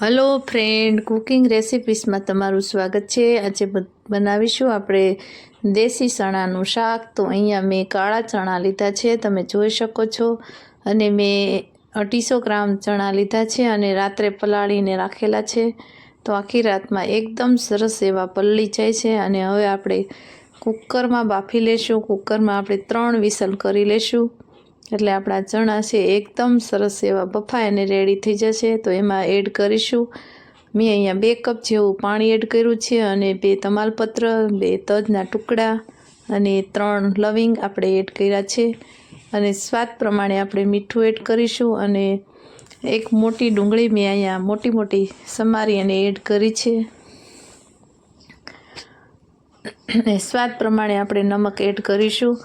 Hello friend, cooking રેસિપીસમાં તમારું સ્વાગત છે। આજે બનાવીશું આપણે દેશી ચણાનું શાક। તો અહીંયા મેં કાળા ચણા લીધા છે, તમે જોઈ શકો છો। અને મેં 250 ગ્રામ ચણા લીધા છે અને રાત્રે પલાળીને રાખેલા છે। તો આખી રાતમાં એકદમ સરસ એવા પલળી જાય છે। અને હવે આપણે કુકરમાં બાફી લેશું। કુકરમાં આપણે 3 વિસલ કરી લેશું, એટલે આપણા ચણા છે એકદમ સરસ એવા બફાય અને રેડી થઈ જશે। તો એમાં એડ કરીશું, મેં અહીંયા 2 કપ જેવું પાણી એડ કર્યું છે અને 2 તમાલપત્ર, 2 તજના ટુકડા અને 3 લવિંગ આપણે એડ કર્યા છે। અને સ્વાદ પ્રમાણે આપણે મીઠું એડ કરીશું અને 1 મોટી ડુંગળી મેં અહીંયા મોટી મોટી સમારી અને એડ કરી છે। અને સ્વાદ પ્રમાણે આપણે નમક એડ કરીશું,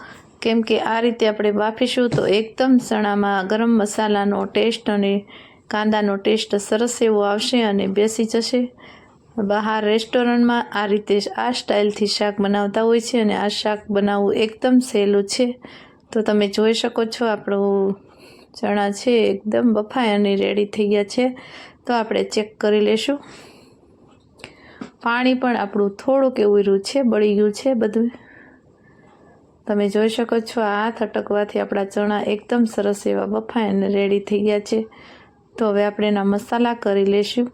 કેમ કે આ રીતે આપણે બાફીશું તો એકદમ ચણામાં ગરમ મસાલાનો ટેસ્ટ અને કાંદાનો ટેસ્ટ સરસ એવો આવશે અને બેસી જશે। બહાર રેસ્ટોરન્ટમાં આ રીતે આ સ્ટાઇલથી શાક બનાવતા હોય છે અને આ શાક બનાવવું એકદમ સહેલું છે। તો તમે જોઈ શકો છો આપણું ચણા છે એકદમ બફાય અને રેડી થઈ ગયા છે। તો આપણે ચેક કરી લેશું। પાણી પણ આપણું થોડુંક એવું રહ્યું છે, બળી ગયું છે બધું, તમે જોઈ શકો છો। હાથ અટકવાથી આપણા ચણા એકદમ સરસ એવા બફાય અને રેડી થઈ ગયા છે। તો હવે આપણે એના મસાલા કરી લેશું।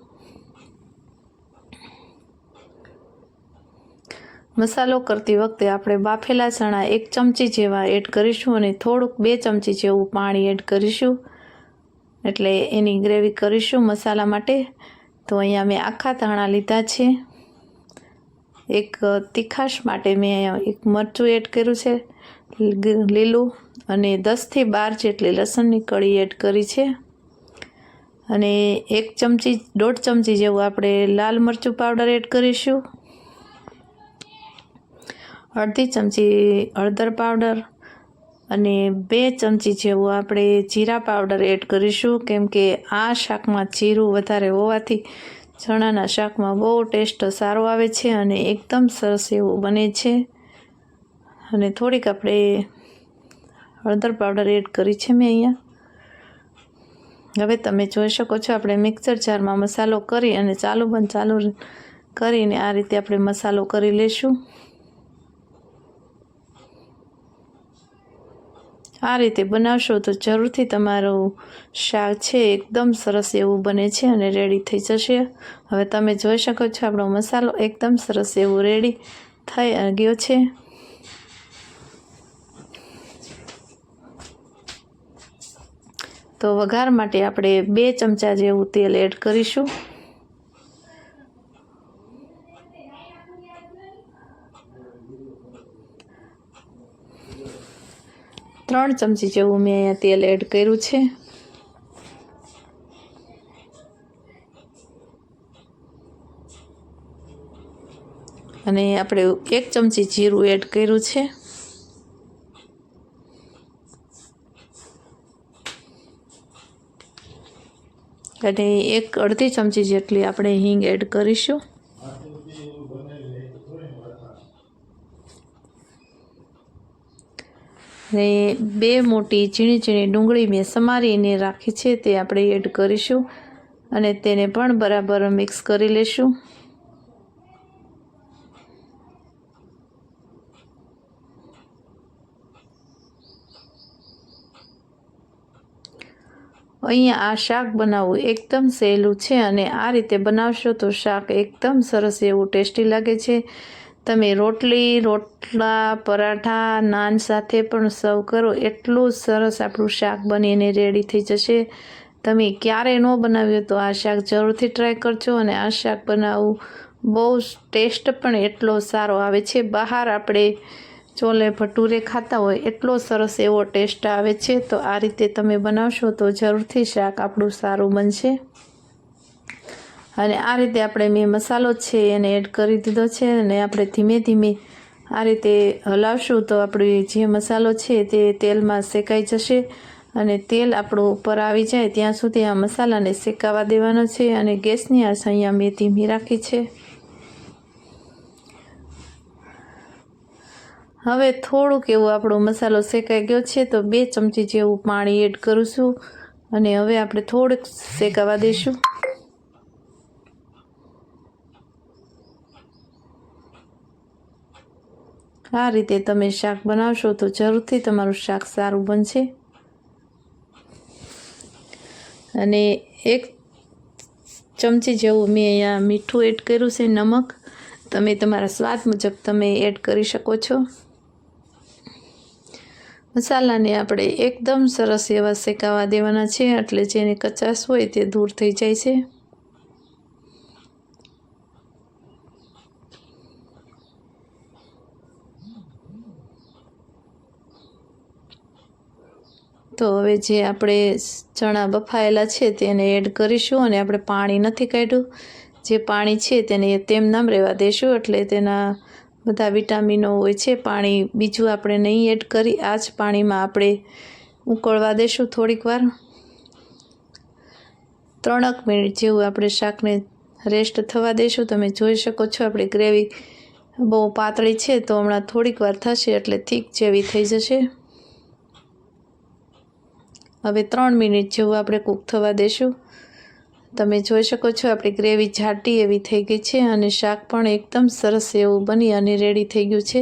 મસાલો કરતી વખતે આપણે બાફેલા ચણા 1 ચમચી જેવા એડ કરીશું અને થોડુંક 2 ચમચી જેવું પાણી એડ કરીશું, એટલે એની ગ્રેવી કરીશું મસાલા માટે। તો અહીંયા મેં આખા ધાણા લીધા છે। એક તીખાશ માટે મેં અહીંયા 1 મરચું એડ કર્યું છે લીલું, અને 10 થી 12 જેટલી લસણની કળી એડ કરી છે। અને 1 ચમચી 1.5 ચમચી જેવું આપણે લાલ મરચું પાવડર એડ કરીશું, અડધી ચમચી હળદર પાવડર અને 2 ચમચી જેવું આપણે જીરા પાવડર એડ કરીશું, કેમ કે આ શાકમાં જીરું વધારે હોવાથી ચણાના શાકમાં બહુ ટેસ્ટ સારો આવે છે અને એકદમ સરસ એવું બને છે। અને થોડીક આપણે હળદર પાવડર એડ કરી છે મેં અહીંયા। હવે તમે જોઈ શકો છો આપણે મિક્સર જારમાં મસાલો કરી અને ચાલુ કરીને આ રીતે આપણે મસાલો કરી લેશું। આ રીતે બનાવશો તો જરૂરથી તમારું શાક છે એકદમ સરસ એવું બને છે અને રેડી થઈ જશે। હવે તમે જોઈ શકો છો આપણો મસાલો એકદમ સરસ એવું રેડી થઈ ગયો છે। તો વઘાર માટે આપણે 2 ચમચા જેવું તેલ એડ કરીશું। ત્રણ ચમચી જેવું મેં અહીંયા તેલ એડ કર્યું છે। અને આપણે 1 ચમચી જીરું એડ કર્યું છે। અને 1 અડધી ચમચી જેટલી આપણે હિંગ એડ કરીશું। ને 2 મોટી ઝીણી ઝીણી ડુંગળી મેં સમારીને રાખી છે, તે આપણે એડ કરીશું અને તેને પણ બરાબર મિક્સ કરી લેશું। અહીંયા આ શાક બનાવવું એકદમ સહેલું છે અને આ રીતે બનાવશો તો શાક એકદમ સરસ એવું ટેસ્ટી લાગે છે। તમે રોટલી, રોટલા, પરાઠા, નાન સાથે પણ સર્વ કરો, એટલું સરસ આપણું શાક બનીને રેડી થઈ જશે। તમે ક્યારે ન બનાવ્યું તો આ શાક જરૂરથી ટ્રાય કરજો। અને આ શાક બનાવવું બહુ ટેસ્ટ પણ એટલો સારો આવે છે। બહાર આપણે ચોલે ભટુરે ખાતા હોય એટલો સરસ એવો ટેસ્ટ આવે છે। તો આ રીતે તમે બનાવશો તો જરૂરથી શાક આપણું સારું બનશે। અને આ રીતે આપણે મેં મસાલો છે એને એડ કરી દીધો છે અને આપણે ધીમે ધીમે આ રીતે હલાવશું તો આપણી જે મસાલો છે તે તેલમાં શેકાઈ જશે। અને તેલ આપણું ઉપર આવી જાય ત્યાં સુધી આ મસાલાને શેકાવા દેવાનો છે। અને ગેસની આંચ અહીંયા મેં ધીમી રાખી છે। હવે થોડુંક એવું આપણો મસાલો શેકાઈ ગયો છે, તો 2 ચમચી જેવું પાણી એડ કરું છું અને હવે આપણે થોડુંક શેકાવા દઈશું। આ રીતે તમે શાક બનાવશો તો જરૂરથી તમારું શાક સારું બનશે. અને 1 ચમચી જેવું મેં અહીંયા મીઠું એડ કર્યું છે. નમક તમે તમારા સ્વાદ મુજબ તમે એડ કરી શકો છો. મસાલાને આપણે એકદમ સરસ એવા શેકાવા દેવાના છે, એટલે જેની કચાશ હોય તે દૂર થઈ જાય છે. તો હવે જે આપણે ચણા બફાયેલા છે તેને એડ કરીશું, અને આપણે પાણી નથી કાઢ્યું. જે પાણી છે તેને તેમ નામ રહેવા દેશું, એટલે તેના બધા વિટામિનો હોય છે. પાણી બીજું આપણે નહીં એડ કરી, આ જ પાણીમાં આપણે ઉકળવા દેશું થોડીક વાર. 3 મિનિટ જેવું આપણે શાકને રેસ્ટ થવા દેશું. તમે જોઈ શકો છો આપણી ગ્રેવી બહુ પાતળી છે, તો હમણાં થોડીક વાર થશે એટલે થીક જેવી થઈ જશે. હવે 3 મિનિટ જેવું આપણે કૂક થવા દેશું. તમે જોઈ શકો છો આપણી ગ્રેવી જાડી એવી થઈ ગઈ છે, અને શાક પણ એકદમ સરસ એવું બની અને રેડી થઈ ગયું છે.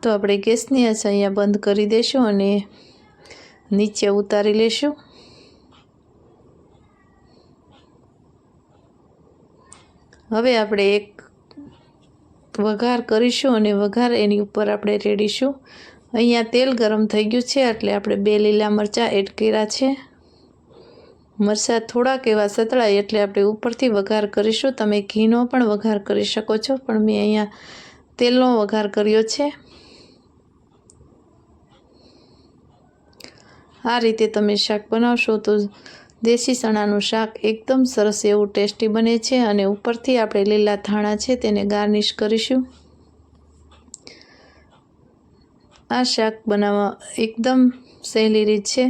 તો આપણે ગેસની આંચ અહીંયા બંધ કરી દઈશું અને નીચે ઉતારી લેશું. હવે આપણે એક વઘાર કરીશું, અને વઘાર એની ઉપર આપણે રેડીશું. અહીંયા તેલ ગરમ થઈ ગયું છે, એટલે આપણે 2 લીલા મરચાં એડ કર્યા છે. મરચાં થોડાક એવા સતળાય એટલે આપણે ઉપરથી વઘાર કરીશું. તમે ઘીનો પણ વઘાર કરી શકો છો, પણ મેં અહીંયા તેલનો વઘાર કર્યો છે. આ રીતે તમે શાક બનાવશો તો દેશી ચણાનું શાક એકદમ સરસ એવું ટેસ્ટી બને છે. અને ઉપરથી આપણે લીલા ધાણા છે તેને ગાર્નિશ કરીશું. આ શાક બનાવવા એકદમ સહેલી રીત છે,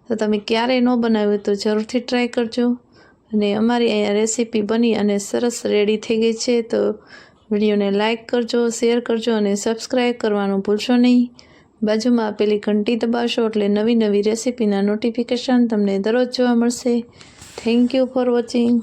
તો તમે ક્યારેય ન બનાવ્યું તો જરૂરથી ટ્રાય કરજો. અને અમારી અહીંયા રેસીપી બની અને સરસ રેડી થઈ ગઈ છે. તો વિડીયોને લાઇક કરજો, શેર કરજો અને સબસ્ક્રાઈબ કરવાનું ભૂલશો નહીં. બાજુમાં આપેલી ઘંટી દબાવશો એટલે નવી રેસીપીના નોટિફિકેશન તમને દરરોજ જોવા મળશે. Thank you for watching.